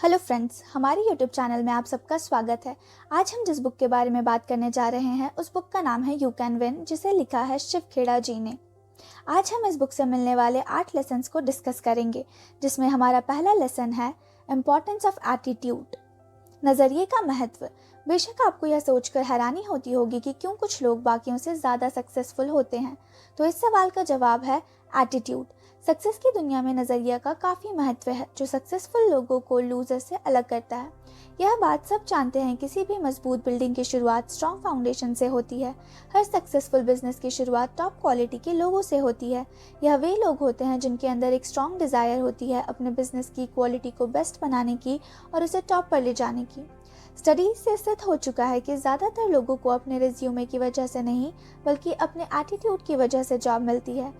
Hello friends, हमारे YouTube channel में आप सबका स्वागत है। आज हम जिस बुक के बारे में बात करने जा रहे हैं उस बुक का नाम है यू कैन विन, जिसे लिखा है शिव खेड़ा जी ने। आज हम इस बुक से मिलने वाले 8 लेसन्स को डिस्कस करेंगे, जिसमें हमारा पहला लेसन है इम्पोर्टेंस ऑफ एटीट्यूड, नज़रिए का महत्व। बेशक आपको यह सोचकर हैरानी होती होगी कि क्यों कुछ लोग बाकियों से ज़्यादा सक्सेसफुल होते हैं, तो इस सवाल का जवाब है एटीट्यूड। सक्सेस की दुनिया में नज़रिया का काफ़ी महत्व है, जो सक्सेसफुल लोगों को लूजर से अलग करता है। यह बात सब जानते हैं, किसी भी मजबूत बिल्डिंग की शुरुआत स्ट्रॉन्ग फाउंडेशन से होती है। हर सक्सेसफुल बिजनेस की शुरुआत टॉप क्वालिटी के लोगों से होती है। यह वे लोग होते हैं जिनके अंदर एक स्ट्रॉन्ग डिज़ायर होती है अपने बिजनेस की क्वालिटी को बेस्ट बनाने की और उसे टॉप पर ले जाने की। स्टडीज से सिद्ध हो चुका है कि ज़्यादातर लोगों को अपने रिज्यूमे की वजह से नहीं, बल्कि अपने एटीट्यूड की वजह से जॉब मिलती है।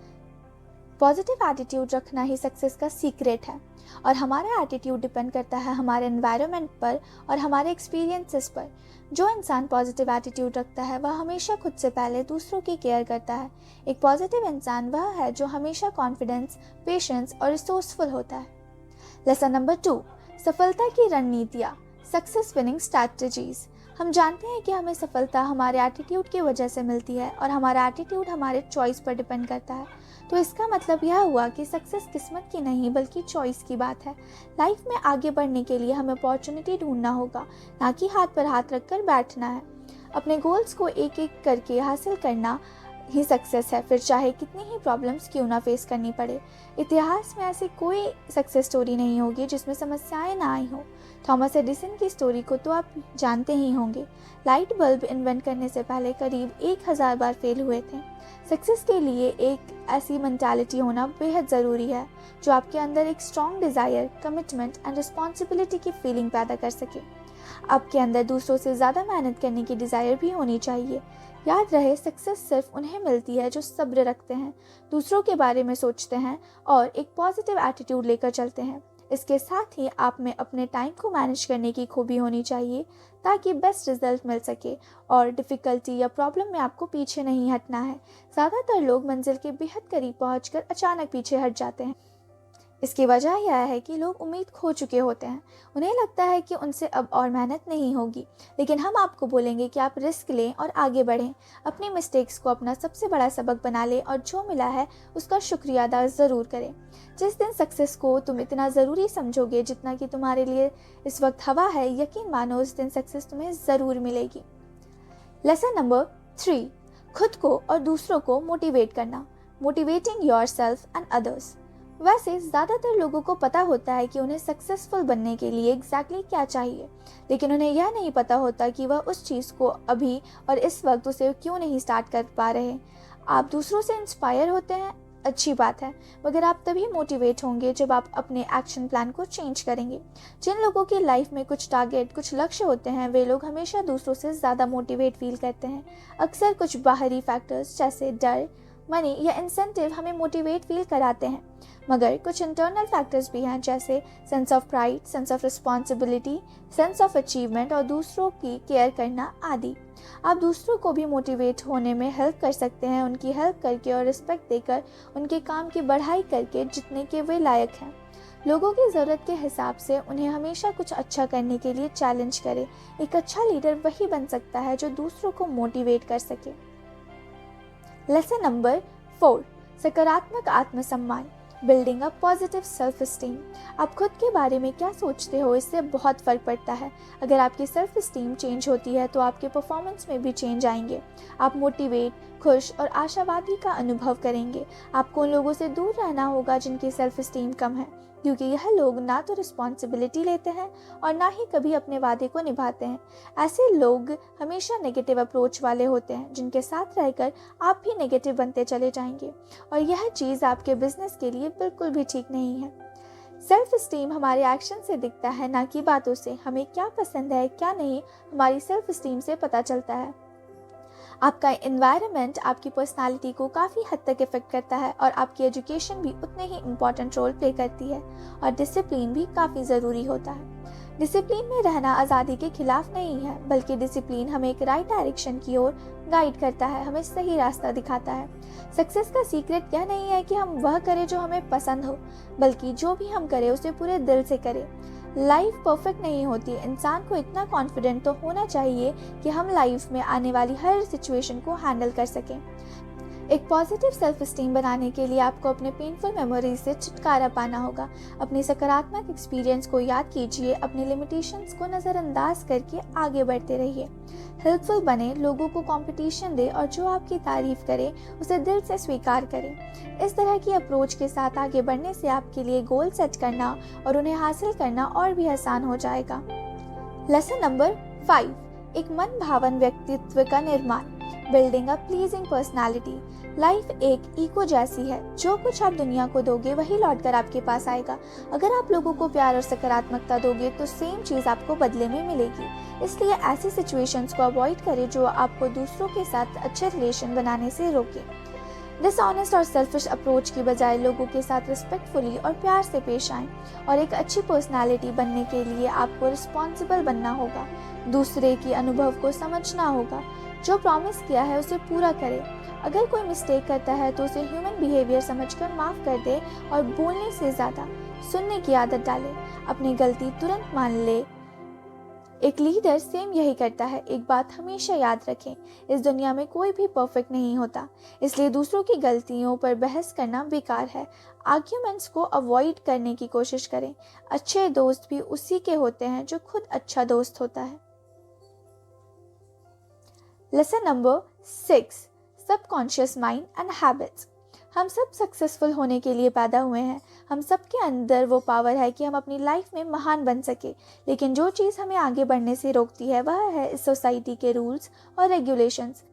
पॉजिटिव एटीट्यूड रखना ही सक्सेस का सीक्रेट है, और हमारा एटीट्यूड डिपेंड करता है हमारे एनवायरनमेंट पर और हमारे एक्सपीरियंसेस पर। जो इंसान पॉजिटिव एटीट्यूड रखता है वह हमेशा खुद से पहले दूसरों की केयर करता है। एक पॉजिटिव इंसान वह है जो हमेशा कॉन्फिडेंस, पेशेंस और रिसोर्सफुल होता है। लेसन नंबर 2, सफलता की रणनीतियाँ, सक्सेस विनिंग स्ट्रैटेजीज। हम जानते हैं कि हमें सफलता हमारे एटीट्यूड की वजह से मिलती है, और हमारा एटीट्यूड हमारे चॉइस पर डिपेंड करता है। तो इसका मतलब यह हुआ कि सक्सेस किस्मत की नहीं बल्कि चॉइस की बात है। लाइफ में आगे बढ़ने के लिए हमें अपॉर्चुनिटी ढूंढना होगा, ना कि हाथ पर हाथ रखकर बैठना है। अपने गोल्स को एक एक करके हासिल करना ही सक्सेस है, फिर चाहे कितनी ही प्रॉब्लम्स क्यों ना फेस करनी पड़े। इतिहास में ऐसी कोई सक्सेस स्टोरी नहीं होगी जिसमें समस्याएं ना आई हो। थॉमस एडिसन की स्टोरी को तो आप जानते ही होंगे। लाइट बल्ब इन्वेंट करने से पहले करीब 1000 बार फेल हुए थे। सक्सेस के लिए एक ऐसी मेंटालिटी होना बेहद ज़रूरी है जो आपके अंदर एक strong desire, commitment and responsibility की फीलिंग पैदा कर सके। आपके अंदर दूसरों से ज़्यादा मेहनत करने की डिज़ायर भी होनी चाहिए। याद रहे, सक्सेस सिर्फ उन्हें मिलती है जो सब्र रखते हैं, दूसरों के बारे में सोचते हैं और एक पॉजिटिव एटीट्यूड लेकर चलते हैं। इसके साथ ही आप में अपने टाइम को मैनेज करने की खूबी होनी चाहिए, ताकि बेस्ट रिजल्ट मिल सके, और डिफ़िकल्टी या प्रॉब्लम में आपको पीछे नहीं हटना है। ज़्यादातर लोग मंजिल के बेहद करीब पहुंचकर अचानक पीछे हट जाते हैं। इसकी वजह यह है कि लोग उम्मीद खो चुके होते हैं। उन्हें लगता है कि उनसे अब और मेहनत नहीं होगी, लेकिन हम आपको बोलेंगे कि आप रिस्क लें और आगे बढ़ें। अपनी मिस्टेक्स को अपना सबसे बड़ा सबक बना लें और जो मिला है उसका शुक्रिया अदा ज़रूर करें। जिस दिन सक्सेस को तुम इतना ज़रूरी समझोगे जितना कि तुम्हारे लिए इस वक्त हवा है, यकीन मानो उस दिन सक्सेस तुम्हें ज़रूर मिलेगी। लेसन नंबर 3, खुद को और दूसरों को मोटिवेट करना, मोटिवेटिंग योरसेल्फ एंड अदर्स। वैसे ज़्यादातर लोगों को पता होता है कि उन्हें सक्सेसफुल बनने के लिए एग्जैक्टली क्या चाहिए, लेकिन उन्हें यह नहीं पता होता कि वह उस चीज़ को अभी और इस वक्त उसे क्यों नहीं स्टार्ट कर पा रहे। आप दूसरों से इंस्पायर होते हैं, अच्छी बात है, मगर आप तभी मोटिवेट होंगे जब आप अपने एक्शन प्लान को चेंज करेंगे। जिन लोगों की लाइफ में कुछ टारगेट, कुछ लक्ष्य होते हैं, वे लोग हमेशा दूसरों से ज़्यादा मोटिवेट फील करते हैं। अक्सर कुछ बाहरी फैक्टर्स जैसे डर, मनी या इंसेंटिव हमें मोटिवेट फील कराते हैं, मगर कुछ इंटरनल फैक्टर्स भी हैं, जैसे sense of pride, sense of responsibility, sense of achievement और दूसरों की केयर करना आदि। आप दूसरों को भी मोटिवेट होने में हेल्प कर सकते हैं, उनकी हेल्प करके और रिस्पेक्ट देकर, उनके काम की बढ़ाई करके जितने के वे लायक हैं। लोगों की ज़रूरत के हिसाब से उन्हें हमेशा कुछ अच्छा करने के लिए चैलेंज करें। एक अच्छा लीडर वही बन सकता है जो दूसरों को मोटिवेट कर सके। लेसन नंबर 4, सकारात्मक आत्मसम्मान, building a positive self esteem. आप खुद के बारे में क्या सोचते हो, इससे बहुत फ़र्क पड़ता है। अगर आपकी सेल्फ एस्टीम चेंज होती है तो आपके परफॉर्मेंस में भी चेंज आएंगे। आप मोटिवेट, खुश और आशावादी का अनुभव करेंगे। आपको उन लोगों से दूर रहना होगा जिनकी सेल्फ एस्टीम कम है, क्योंकि यह लोग ना तो रिस्पॉन्सिबिलिटी लेते हैं और ना ही कभी अपने वादे को निभाते हैं। ऐसे लोग हमेशा नेगेटिव अप्रोच वाले होते हैं, जिनके साथ रहकर आप भी नेगेटिव बनते चले जाएंगे, और यह चीज़ आपके बिजनेस के लिए बिल्कुल भी ठीक नहीं है। सेल्फ एस्टीम हमारे एक्शन से दिखता है, ना कि बातों से। हमें क्या पसंद है, क्या नहीं, हमारी सेल्फ एस्टीम से पता चलता है। आपका एनवायरनमेंट आपकी पर्सनालिटी को काफ़ी हद तक इफेक्ट करता है, और आपकी एजुकेशन भी उतने ही इम्पॉर्टेंट रोल प्ले करती है, और डिसिप्लिन भी काफ़ी ज़रूरी होता है। डिसिप्लिन में रहना आज़ादी के खिलाफ नहीं है, बल्कि डिसिप्लिन हमें एक राइट डायरेक्शन की ओर गाइड करता है, हमें सही रास्ता दिखाता है। सक्सेस का सीक्रेट यह नहीं है कि हम वह करें जो हमें पसंद हो, बल्कि जो भी हम करें उसे पूरे दिल से करें। लाइफ परफेक्ट नहीं होती। इंसान को इतना कॉन्फिडेंट तो होना चाहिए कि हम लाइफ में आने वाली हर सिचुएशन को हैंडल कर सकें। एक पॉजिटिव सेल्फ स्टीम बनाने के लिए आपको अपने पेनफुल मेमोरीज से छुटकारा पाना होगा। अपने सकारात्मक एक्सपीरियंस को याद कीजिए, अपने लिमिटेशंस को नज़रअंदाज करके आगे बढ़ते रहिए। हेल्पफुल बने, लोगों को कंपटीशन दे और जो आपकी तारीफ करे उसे दिल से स्वीकार करें। इस तरह की अप्रोच के साथ आगे बढ़ने से आपके लिए गोल सेट करना और उन्हें हासिल करना और भी आसान हो जाएगा। लेसन नंबर 5, एक मन भावन व्यक्तित्व का निर्माण। बिल्डिंग अ प्लीजिंग पर्सनालिटी। लाइफ एक इको जैसी है, जो कुछ आप दुनिया को दोगे वही लौट कर आपके पास आएगा। अगर आप लोगों को प्यार और सकारात्मकता दोगे तो सेम चीज़ आपको बदले में मिलेगी। इसलिए ऐसी सिचुएशंस को अवॉइड करें जो आपको दूसरों के साथ अच्छे रिलेशन बनाने से रोके। डिसऑनेस्ट और सेल्फिश अप्रोच की बजाय लोगों के साथ रिस्पेक्टफुली और प्यार से पेश आएं। और एक अच्छी पर्सनालिटी बनने के लिए आपको रिस्पॉन्सिबल बनना होगा, दूसरे की अनुभव को समझना होगा, जो प्रॉमिस किया है उसे पूरा करें। अगर कोई मिस्टेक करता है तो उसे ह्यूमन बिहेवियर समझकर माफ़ कर दे और बोलने से ज़्यादा सुनने की आदत डालें। अपनी गलती तुरंत मान ले। एक लीडर सेम यही करता है। एक बात हमेशा याद रखें, इस दुनिया में कोई भी परफेक्ट नहीं होता, इसलिए दूसरों की गलतियों पर बहस करना बेकार है। आर्ग्यूमेंट्स को अवॉइड करने की कोशिश करें। अच्छे दोस्त भी उसी के होते हैं जो खुद अच्छा दोस्त होता है। Lesson number 6, subconscious mind and habits. हम सब सक्सेसफुल होने के लिए पैदा हुए हैं। हम सब के अंदर वो पावर है कि हम अपनी लाइफ में महान बन सके, लेकिन जो चीज़ हमें आगे बढ़ने से रोकती है वह है इस सोसाइटी के रूल्स और रेगुलेशंस।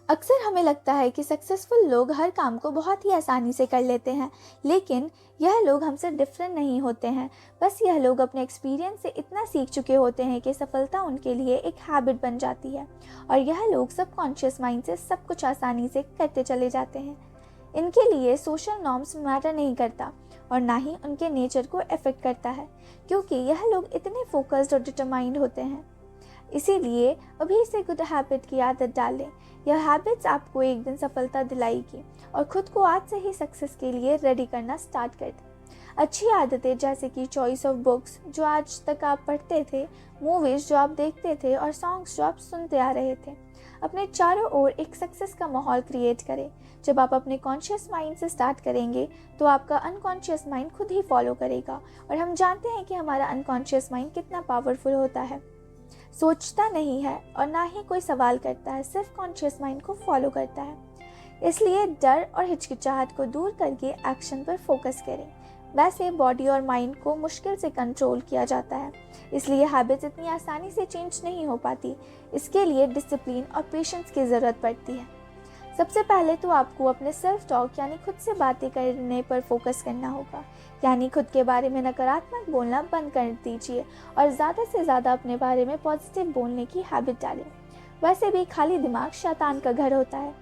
अक्सर हमें लगता है कि सक्सेसफुल लोग हर काम को बहुत ही आसानी से कर लेते हैं, लेकिन यह लोग हमसे डिफरेंट नहीं होते हैं। बस यह लोग अपने एक्सपीरियंस से इतना सीख चुके होते हैं कि सफलता उनके लिए एक हैबिट बन जाती है, और यह लोग सबकॉन्शियस माइंड से सब कुछ आसानी से करते चले जाते हैं। इनके लिए सोशल नॉर्म्स मैटर नहीं करता और ना ही उनके नेचर को अफेक्ट करता है, क्योंकि यह लोग इतने फोकस्ड और डिटरमाइंड होते हैं। इसीलिए अभी से गुड हैबिट की आदत डालें। यह हैबिट्स आपको एक दिन सफलता दिलाएगी और खुद को आज से ही सक्सेस के लिए रेडी करना स्टार्ट कर दें। अच्छी आदतें जैसे कि चॉइस ऑफ बुक्स जो आज तक आप पढ़ते थे, मूवीज़ जो आप देखते थे और सॉन्ग्स जो आप सुनते आ रहे थे। अपने चारों ओर एक सक्सेस का माहौल क्रिएट करें। जब आप अपने कॉन्शियस माइंड से स्टार्ट करेंगे तो आपका अनकॉन्शियस माइंड खुद ही फॉलो करेगा, और हम जानते हैं कि हमारा अनकॉन्शियस माइंड कितना पावरफुल होता है। सोचता नहीं है और ना ही कोई सवाल करता है, सिर्फ कॉन्शियस माइंड को फॉलो करता है। इसलिए डर और हिचकिचाहट को दूर करके एक्शन पर फोकस करें। वैसे बॉडी और माइंड को मुश्किल से कंट्रोल किया जाता है, इसलिए हैबिट्स इतनी आसानी से चेंज नहीं हो पाती। इसके लिए डिसिप्लिन और पेशेंस की ज़रूरत पड़ती है। सबसे पहले तो आपको अपने सेल्फ टॉक यानी खुद से बातें करने पर फोकस करना होगा, यानी खुद के बारे में नकारात्मक बोलना बंद कर दीजिए और ज़्यादा से ज़्यादा अपने बारे में पॉजिटिव बोलने की हैबिट डालें। वैसे भी खाली दिमाग शैतान का घर होता है।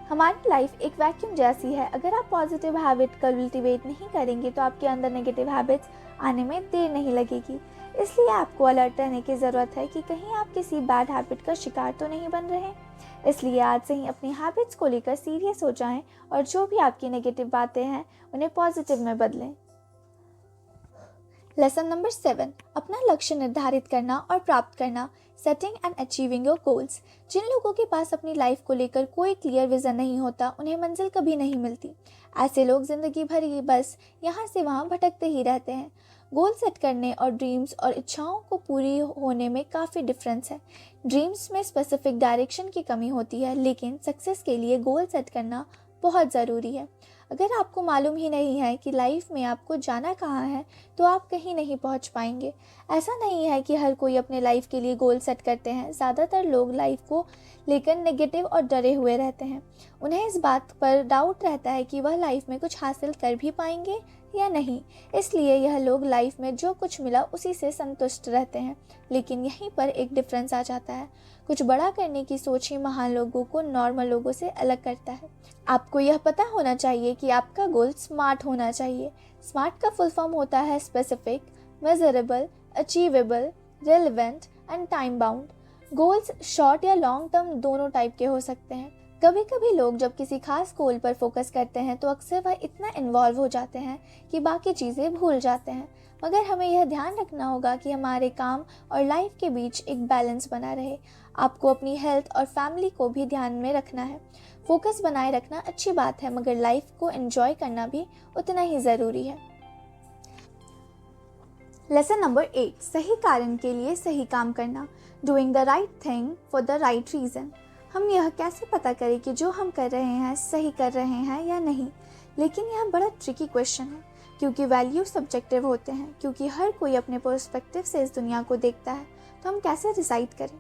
हमारी लाइफ एक वैक्यूम जैसी है। अगर आप पॉजिटिव हैबिट कल्टिवेट नहीं करेंगे तो आपके अंदर नेगेटिव हैबिट्स आने में देर नहीं लगेगी। इसलिए आपको अलर्ट रहने की ज़रूरत है कि कहीं आप किसी बैड हैबिट का शिकार तो नहीं बन रहे। इसलिए आज से ही अपनी हैबिट्स को लेकर सीरियस हो जाएं और जो भी आपकी नेगेटिव बातें हैं उन्हें पॉजिटिव में बदलें। लेसन नंबर 7, अपना लक्ष्य निर्धारित करना और प्राप्त करना। Setting and achieving your goals. जिन लोगों के पास अपनी लाइफ को लेकर कोई क्लियर विजन नहीं होता, उन्हें मंजिल कभी नहीं मिलती। ऐसे लोग जिंदगी भर ही बस यहाँ से वहाँ भटकते ही रहते हैं। गोल सेट करने और ड्रीम्स और इच्छाओं को पूरी होने में काफ़ी डिफरेंस है। ड्रीम्स में स्पेसिफिक डायरेक्शन की कमी होती है, लेकिन सक्सेस के लिए गोल सेट करना बहुत ज़रूरी है। अगर आपको मालूम ही नहीं है कि लाइफ में आपको जाना कहाँ है, तो आप कहीं नहीं पहुँच पाएंगे। ऐसा नहीं है कि हर कोई अपने लाइफ के लिए गोल सेट करते हैं। ज़्यादातर लोग लाइफ को लेकर नेगेटिव और डरे हुए रहते हैं। उन्हें इस बात पर डाउट रहता है कि वह लाइफ में कुछ हासिल कर भी पाएंगे या नहीं। इसलिए यह लोग लाइफ में जो कुछ मिला उसी से संतुष्ट रहते हैं। लेकिन यहीं पर एक डिफरेंस आ जाता है। कुछ बड़ा करने की सोच ही महान लोगों को नॉर्मल लोगों से अलग करता है। आपको यह पता होना चाहिए कि आपका गोल स्मार्ट होना चाहिए। स्मार्ट का फुल फॉर्म होता है specific, measurable, achievable, relevant and time bound. Goals short या लॉन्ग टर्म दोनों टाइप के हो सकते हैं। कभी कभी लोग जब किसी खास गोल पर फोकस करते हैं तो अक्सर वह इतना इन्वॉल्व हो जाते हैं कि बाकी चीज़ें भूल जाते हैं। मगर हमें यह ध्यान रखना होगा कि हमारे काम और लाइफ के बीच एक बैलेंस बना रहे। आपको अपनी हेल्थ और फैमिली को भी ध्यान में रखना है। फोकस बनाए रखना अच्छी बात है, मगर लाइफ को एंजॉय करना भी उतना ही ज़रूरी है। लेसन नंबर 8, सही कारण के लिए सही काम करना। Doing the right thing for the right reason. हम यह कैसे पता करें कि जो हम कर रहे हैं सही कर रहे हैं या नहीं? लेकिन यह बड़ा ट्रिकी क्वेश्चन है, क्योंकि वैल्यू सब्जेक्टिव होते हैं। क्योंकि हर कोई अपने पर्सपेक्टिव से इस दुनिया को देखता है, तो हम कैसे डिसाइड करें?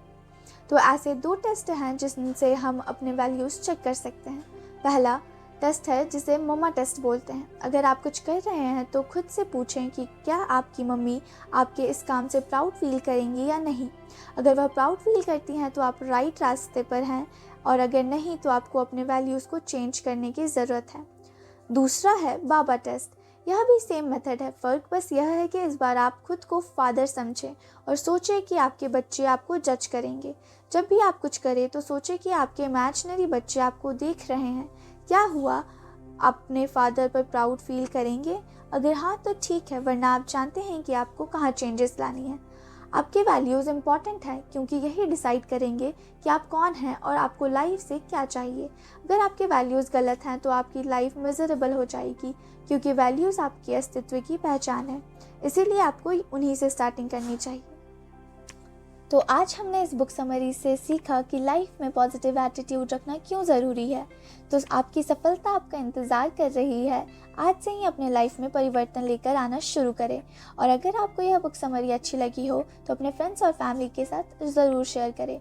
तो ऐसे 2 टेस्ट हैं जिनसे हम अपने वैल्यूज़ चेक कर सकते हैं। पहला टेस्ट है जिसे मम्मा टेस्ट बोलते हैं। अगर आप कुछ कर रहे हैं तो खुद से पूछें कि क्या आपकी मम्मी आपके इस काम से प्राउड फील करेंगी या नहीं। अगर वह प्राउड फील करती हैं तो आप राइट रास्ते पर हैं, और अगर नहीं तो आपको अपने वैल्यूज़ को चेंज करने की ज़रूरत है। दूसरा है बाबा टेस्ट। यह भी सेम मेथड है, फ़र्क बस यह है कि इस बार आप खुद को फादर समझें और सोचें कि आपके बच्चे आपको जज करेंगे। जब भी आप कुछ करें तो सोचें कि आपके इमेजिनरी बच्चे आपको देख रहे हैं। क्या हुआ, अपने फादर पर प्राउड फील करेंगे? अगर हाँ तो ठीक है, वरना आप जानते हैं कि आपको कहाँ चेंजेस लानी है। आपके वैल्यूज़ इम्पॉर्टेंट हैं, क्योंकि यही डिसाइड करेंगे कि आप कौन हैं और आपको लाइफ से क्या चाहिए। अगर आपके वैल्यूज़ गलत हैं तो आपकी लाइफ मिजरेबल हो जाएगी, क्योंकि वैल्यूज़ आपके अस्तित्व की पहचान है। इसीलिए आपको उन्हीं से स्टार्टिंग करनी चाहिए। तो आज हमने इस बुक समरी से सीखा कि लाइफ में पॉजिटिव एटीट्यूड रखना क्यों ज़रूरी है। तो आपकी सफलता आपका इंतज़ार कर रही है। आज से ही अपने लाइफ में परिवर्तन लेकर आना शुरू करें। और अगर आपको यह बुक समरी अच्छी लगी हो तो अपने फ्रेंड्स और फैमिली के साथ ज़रूर शेयर करें।